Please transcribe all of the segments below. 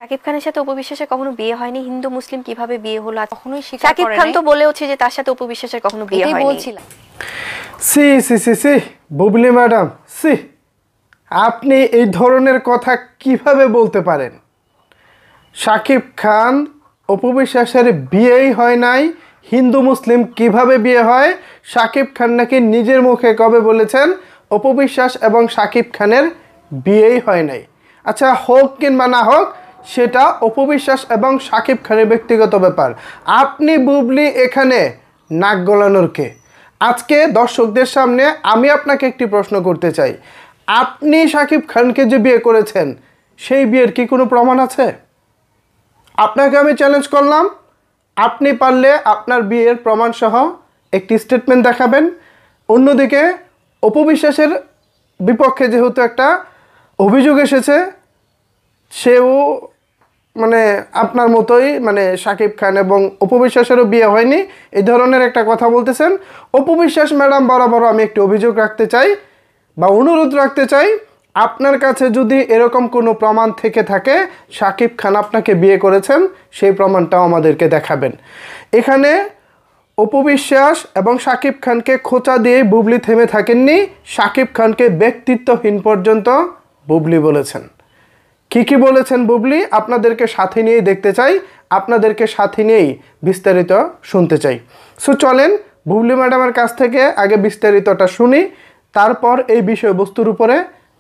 শাকিব খানের সাথে অপু বিশ্বাসের কখনো বিয়ে হয়নি, হিন্দু মুসলিম কিভাবে বিয়ে হলো কখনোই স্বীকার শাকিব করে খান নাই। তো বলেওছে যে তার সাথে অপু বিশ্বাসের কখনো বিয়ে এটাই হয়নি। বলছিলাম। সি সি সি সি বুবলি ম্যাডাম, সি আপনি এই ধরনের কথা কিভাবে বলতে পারেন? শাকিব খান অপু বিশ্বাসের বিয়েই হয় নাই, হিন্দু মুসলিম কিভাবে বিয়ে হয়? শাকিব খান নাকি নিজের মুখে কবে বলেছেন অপু বিশ্বাস এবং শাকিব খানের বিয়েই হয় নাই। আচ্ছা, হোক কিংবা না হোক সেটা অপু বিশ্বাস এবং শাকিব খানের ব্যক্তিগত ব্যাপার। আপনি বুবলি এখানে নাক গলানোর কে? আজকে দর্শকদের সামনে আমি আপনাকে একটি প্রশ্ন করতে চাই। আপনি শাকিব খানকে যে বিয়ে করেছেন সেই বিয়ের কি কোনো প্রমাণ আছে? আপনাকে আমি চ্যালেঞ্জ করলাম, আপনি পারলে আপনার বিয়ের প্রমাণসহ একটি স্টেটমেন্ট দেখাবেন। অন্যদিকে অপু বিশ্বাসের বিপক্ষে যেহেতু একটা অভিযোগ এসেছে, সেও আপনার মতোই শাকিব খান এবং অপু বিশ্বাসেরও বিয়ে হয়নি এই ধরনের একটা কথা বলতেছেন। অপু বিশ্বাস ম্যাডাম বরাবর আমি একটি অভিযোগ রাখতে চাই বা অনুরোধ রাখতে চাই, আপনার কাছে যদি এরকম কোনো প্রমাণ থেকে থাকে শাকিব খান আপনাকে বিয়ে করেছেন, সেই প্রমাণটাও আমাদেরকে দেখাবেন। এখানে অপু বিশ্বাস এবং শাকিব খানকে খোঁচা দিয়ে বুবলি থেমে থাকেননি, শাকিব খানকে ব্যক্তিত্বহীন পর্যন্ত বুবলি বলেছেন। কি বলেছেন বুবলি আপনাদেরকে সাথে নিয়েই দেখতে চাই, আপনাদেরকে সাথে নিয়েই বিস্তারিত শুনতে চাই। সো চলেন বুবলি ম্যাডামের কাছ থেকে আগে বিস্তারিতটা শুনি, তারপর এই বিষয়বস্তুর উপরে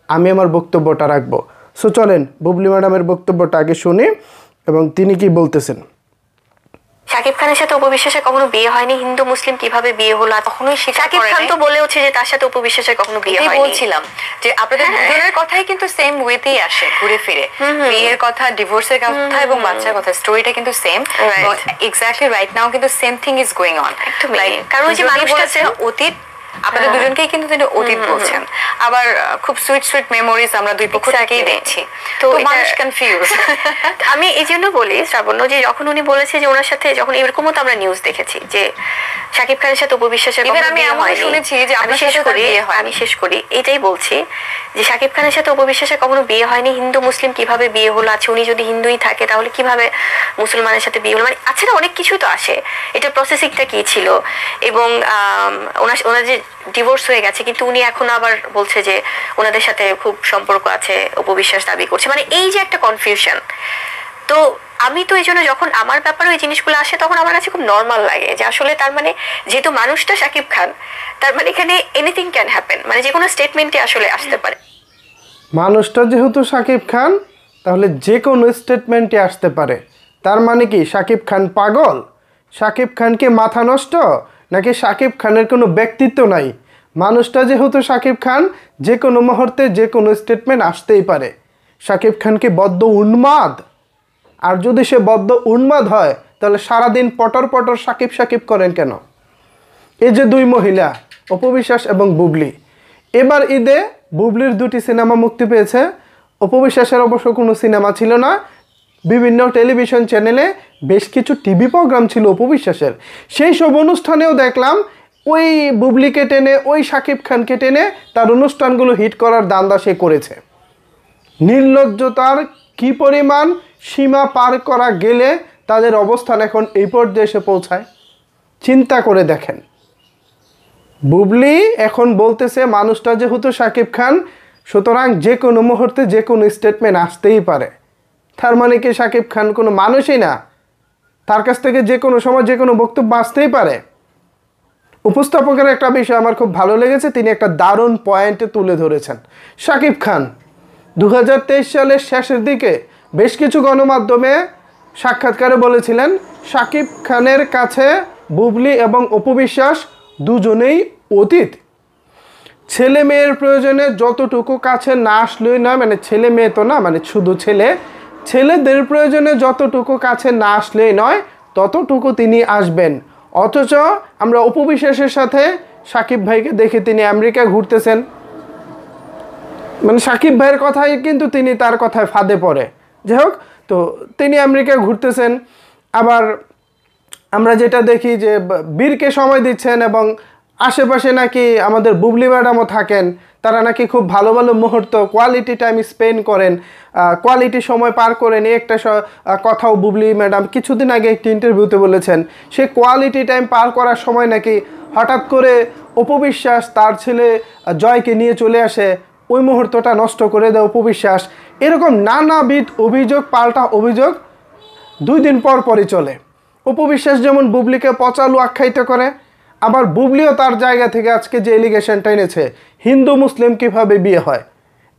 আমি আমার বক্তব্যটা রাখবো। সো চলেন বুবলি ম্যাডামের বক্তব্যটা আগে শুনি এবং তিনি কি বলতেছেন। শাকিব খানের সাথে অপু বিশ্বাসের কখনো বিয়ে হয়নি, হিন্দু মুসলিম কিভাবে বিয়ে হলো কখনোই স্বীকার করে নাই। শাকিব খান তো বলেওছে যে তার সাথে অপু বিশ্বাসের কখনো বিয়ে হয়নি। বলছিলাম যে আপনাদের দুজনের কথাই কিন্তু সেম ওয়েতেই আসে ঘুরে ফিরে। বিয়ের কথা, ডিভোর্সের কথা এবং বাচ্চার কথা, স্টোরিটা কিন্তু সেম। এক্স্যাক্টলি রাইট নাও কিন্তু same thing is going on. কারণ ওই যে মানুষটা অতীত, আপনাদের দুজনকেই কিন্তু তিনি অতীত বলছেন, আবার খুব সুইট সুইট মেমোরিজ আমরা দুই পক্ষ থেকেই দেখছি। তো মানুষ কনফিউজ। আমি এই জন্য বলি শ্রাবণ্য, যে যখন উনি বলেছে যে ওনার সাথে, যখন এরকমও তো আমরা নিউজ দেখেছি যে শাকিব খানের সাথে অপু বিশ্বাসের কখনো বিয়ে হয়নি। শুনেছি যে আমি শেষ করি এটাই বলছি যে শাকিব খানের সাথে অপু বিশ্বাসের কখনো বিয়ে হয়নি, হিন্দু মুসলিম কিভাবে বিয়ে হলো। আচ্ছা, উনি যদি হিন্দুই থাকে তাহলে কিভাবে মুসলমানের সাথে বিয়ে হলো? আচ্ছা, অনেক কিছু তো আসে, এটা প্রসেসিংটা কি ছিল, এবং ওনার যে ডিভোর্স হয়ে গেছে কিন্তু উনি এখন আবার বলছে যে ওনাদের সাথে খুব সম্পর্ক আছে, অপু বিশ্বাস দাবি করছে। এই যে একটা কনফিউশন, তো আমি তো এই জন্য যখন আমার ব্যাপারে ওই জিনিসগুলো আসে তখন আমার কাছে খুব নর্মাল লাগে যে আসলে তার যেহেতু মানুষটা শাকিব খান, তার এখানে এনিথিং ক্যান হ্যাপেন, যে কোনো স্টেটমেন্টে আসলে আসতে পারে। মানুষটা যেহেতু শাকিব খান, তাহলে যে কোনো স্টেটমেন্টে আসতে পারে। তার মানে কি শাকিব খান পাগল? শাকিব খানকে মাথা নষ্ট, নাকি শাকিব খানের কোনো ব্যক্তিত্ব নাই? মানুষটা যেহেতু শাকিব খান, যে কোনো মুহূর্তে যে কোনো স্টেটমেন্ট আসতেই পারে। শাকিব খানকে বদ্ধ উন্মাদ? আর যদি সে বদ্ধ উন্মাদ হয় তাহলে সারাদিন পটর পটর সাকিব করেন কেন? এই যে দুই মহিলা অপু বিশ্বাস এবং বুবলি, এবার ঈদে বুবলির দুটি সিনেমা মুক্তি পেয়েছে, অপু বিশ্বাসের অবশ্য কোনো সিনেমা ছিল না। বিভিন্ন টেলিভিশন চ্যানেলে বেশ কিছু টিভি প্রোগ্রাম ছিল অপু বিশ্বাসের, সেই সব অনুষ্ঠানেও দেখলাম ওই বুবলিকে টেনে, ওই শাকিব খানকে টেনে তার অনুষ্ঠানগুলো হিট করার দান্দা সে করেছে। নির্লজ্জতার কি পরিমাণ সীমা পার করা গেলে তাদের অবস্থান এখন এই পর্যায়ে এসে পৌঁছায়, চিন্তা করে দেখেন। বুবলি এখন বলতেছে মানুষটা যেহেতু শাকিব খান, সুতরাং যে কোনো মুহূর্তে যে কোনো স্টেটমেন্ট আসতেই পারে। তার মানে কি শাকিব খান কোনো মানুষই না? তার কাছ থেকে যে কোনো সময় যে কোনো বক্তব্য আসতেই পারে। উপস্থাপকের একটা বিষয় আমার খুব ভালো লেগেছে, তিনি একটা দারুণ পয়েন্টে তুলে ধরেছেন। শাকিব খান 2023 সালের শেষের দিকে বেশ কিছু গণমাধ্যমে সাক্ষাৎকারে বলেছিলেন শাকিব খানের কাছে বুবলি এবং অপু বিশ্বাস দুজনেই অতীত। ছেলে মেয়ের প্রয়োজনে যতটুকু কাছে না আসলেই নয়, ছেলে মেয়ে তো না, শুধু ছেলেদের প্রয়োজনে যতটুকু কাছে না আসলেই নয়, ততটুকু তিনি আসবেন। অথচ আমরা অপু বিশ্বাসের সাথে শাকিব ভাইকে দেখে তিনি আমেরিকা ঘুরতেছেন, শাকিব ভাইয়ের কথাই কিন্তু তিনি তার কথায় ফাঁদে পড়ে। যাই হোক, তো তিনি আমেরিকা ঘুরতেছেন। আবার আমরা যেটা দেখি যে বীরকে সময় দিচ্ছেন এবং আশেপাশে নাকি আমাদের বুবলি ম্যাডামও থাকেন, তারা নাকি খুব ভালো ভালো মুহূর্ত কোয়ালিটি টাইম স্পেন্ড করেন, কোয়ালিটি সময় পার করেন। এই একটা কথাও বুবলি ম্যাডাম কিছুদিন আগে একটি ইন্টারভিউতে বলেছেন, সে কোয়ালিটি টাইম পার করার সময় নাকি হঠাৎ করে অপবিশ্বাস তার ছেলে জয়কে নিয়ে চলে আসে, ওই মুহূর্তটা নষ্ট করে দেয় অপবিশ্বাস। এরকম নানাবিধ অভিযোগ, পাল্টা অভিযোগ 2 দিন পর পরই চলে। অপবিশ্বাস যেমন বুবলিকে পচালু আখ্যায়িত করে, আবার বুবলিও তার জায়গা থেকে আজকে যে এলিগেশনটা এনেছে হিন্দু মুসলিম কিভাবে বিয়ে হয়,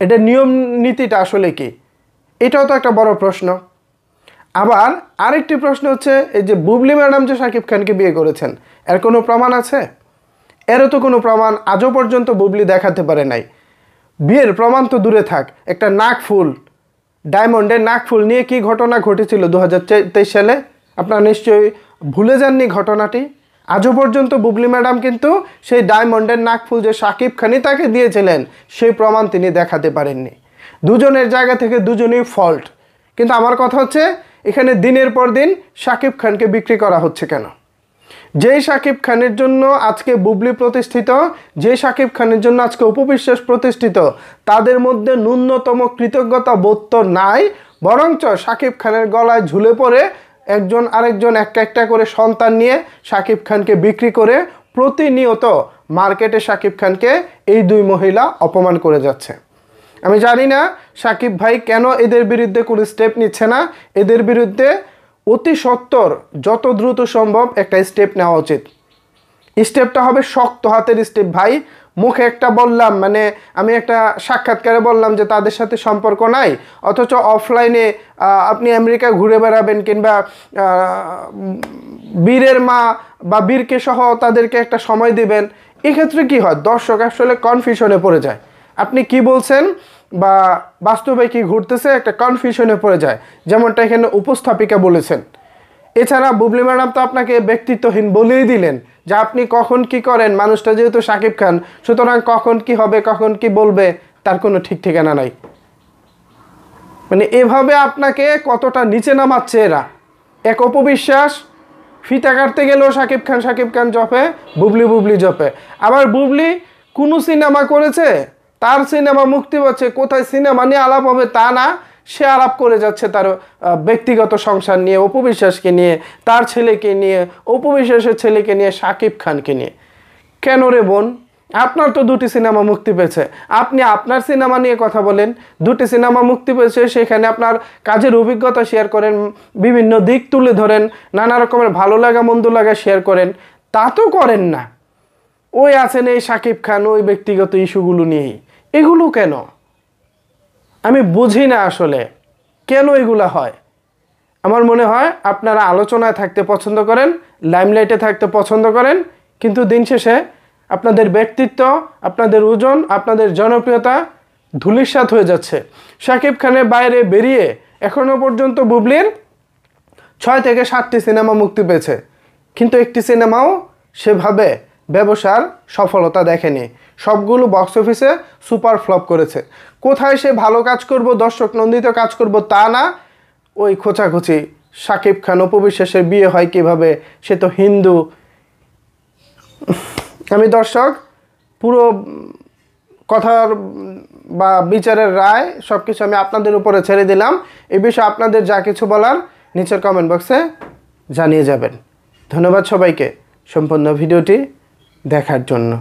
এটা নিয়ম নীতিটা আসলে কি, এটাও তো একটা বড় প্রশ্ন। আবার আরেকটি প্রশ্ন হচ্ছে, এই যে বুবলি ম্যাডাম যে শাকিব খানকে বিয়ে করেছেন, এর কোনো প্রমাণ আছে? এরও তো কোনো প্রমাণ আজও পর্যন্ত বুবলি দেখাতে পারে নাই। বিয়ের প্রমাণ তো দূরে থাক, একটা নাকফুল, ডায়মন্ডের নাকফুল নিয়ে কি ঘটনা ঘটেছিল 2023 সালে, আপনারা নিশ্চয়ই ভুলে যাননি ঘটনাটি। আজও পর্যন্ত বুবলি ম্যাডাম কিন্তু সেই ডায়মন্ডের নাকফুল যে শাকিব খানই তাকে দিয়েছিলেন সেই প্রমাণ তিনি দেখাতে পারেননি। দুজনের জায়গা থেকে দুজনেই ফল্ট। কিন্তু আমার কথা হচ্ছে, এখানে দিনের পর দিন শাকিব খানকে বিক্রি করা হচ্ছে কেন? যেই শাকিব খানের জন্য আজকে বুবলি প্রতিষ্ঠিত, যে শাকিব খানের জন্য আজকে অপবিশ্বাস প্রতিষ্ঠিত, তাদের মধ্যে ন্যূনতম কৃতজ্ঞতা বোধ তো নাই, বরঞ্চ শাকিব খানের গলায় ঝুলে পড়ে একজন আরেকজন একটা একটা করে সন্তান নিয়ে শাকিব খানকে বিক্রি করে প্রতিনিয়ত মার্কেটে শাকিব খানকে এই 2 মহিলা অপমান করে যাচ্ছে। আমি জানি না শাকিব ভাই কেন এদের বিরুদ্ধে কোনো স্টেপ নিচ্ছে না। এদের বিরুদ্ধে অতি সত্বর যত দ্রুত সম্ভব একটা স্টেপ নেওয়া উচিত। স্টেপটা হবে শক্ত হাতের স্টেপ ভাই। মুখে একটা বললাম, মানে আমি একটা সাক্ষাৎকারে বললাম যে তাদের সাথে সম্পর্ক নাই, অথচ অফলাইনে আপনি আমেরিকা ঘুরে বেড়াবেন, কিংবা বীরের মা বা বীরকে সহ তাদেরকে একটা সময় দিবেন, এক্ষেত্রে কি হয়, দর্শক আসলে কনফিউশনে পড়ে যায়। আপনি কি বলছেন বা বাস্তবে কি ঘটতেছে একটা কনফিউশনে পড়ে যায়, যেমনটা এখানে উপস্থাপিকা বলেছেন। এছাড়া বুবলি ম্যাডাম তো আপনাকে ব্যক্তিত্বহীন বলেই দিলেন যে আপনি কখন কি করেন, মানুষটা যেহেতু শাকিব খান সুতরাং কখন কি হবে, কখন কি বলবে তার কোনো ঠিক ঠিকানা নাই। মানে এভাবে আপনাকে কতটা নিচে নামাচ্ছে এরা। এক অপবিশ্বাস ফিতা কাটতে গেলেও শাকিব খান জপে, বুবলি জপে। আবার বুবলি কোনো সিনেমা করেছে, তার সিনেমা মুক্তি পাচ্ছে, কোথায় সিনেমা নিয়ে আলাপ হবে তা না, সে আলাপ করে যাচ্ছে তার ব্যক্তিগত সংসার নিয়ে, অপবিশ্বাসকে নিয়ে, তার ছেলেকে নিয়ে, অপবিশ্বাসের ছেলেকে নিয়ে, শাকিব খানকে নিয়ে। কেন রে বোন, আপনার তো 2টি সিনেমা মুক্তি পেয়েছে, আপনি আপনার সিনেমা নিয়ে কথা বলেন। 2টি সিনেমা মুক্তি পেয়েছে, সেখানে আপনার কাজের অভিজ্ঞতা শেয়ার করেন, বিভিন্ন দিক তুলে ধরেন, নানা রকমের ভালো লাগা মন্দ লাগা শেয়ার করেন। তা তো করেন না, ওই আছেন এই শাকিব খান ওই ব্যক্তিগত ইস্যুগুলো নিয়েই। এগুলো কেন আমি বুঝি না আসলে, কেন এগুলা হয়। আমার মনে হয় আপনারা আলোচনায় থাকতে পছন্দ করেন, লাইমলাইটে থাকতে পছন্দ করেন, কিন্তু দিন শেষে আপনাদের ব্যক্তিত্ব, আপনাদের ওজন, আপনাদের জনপ্রিয়তা ধূলিসাৎ হয়ে যাচ্ছে। শাকিব খানের বাইরে বেরিয়ে এখনও পর্যন্ত বুবলির 6 থেকে 7টি সিনেমা মুক্তি পেয়েছে, কিন্তু একটি সিনেমাও সেভাবে ব্যবসার সফলতা দেখেনি। সবগুলো বক্স অফিসে সুপার ফ্লপ করেছে। কোথায় সে ভালো কাজ করব, দর্শক নন্দিত কাজ করব তা না, ওই খোঁচাখুচি শাকিব খান অপবিশ্বাসের বিয়ে হয় কিভাবে, সে তো হিন্দু। আমি দর্শক পুরো কথার বা বিচারের রায় সব কিছু আমি আপনাদের উপরে ছেড়ে দিলাম। এই বিষয়ে আপনাদের যা কিছু বলার নিচের কমেন্ট বক্সে জানিয়ে যাবেন। ধন্যবাদ সবাইকে সম্পূর্ণ ভিডিওটি দেখার জন্য।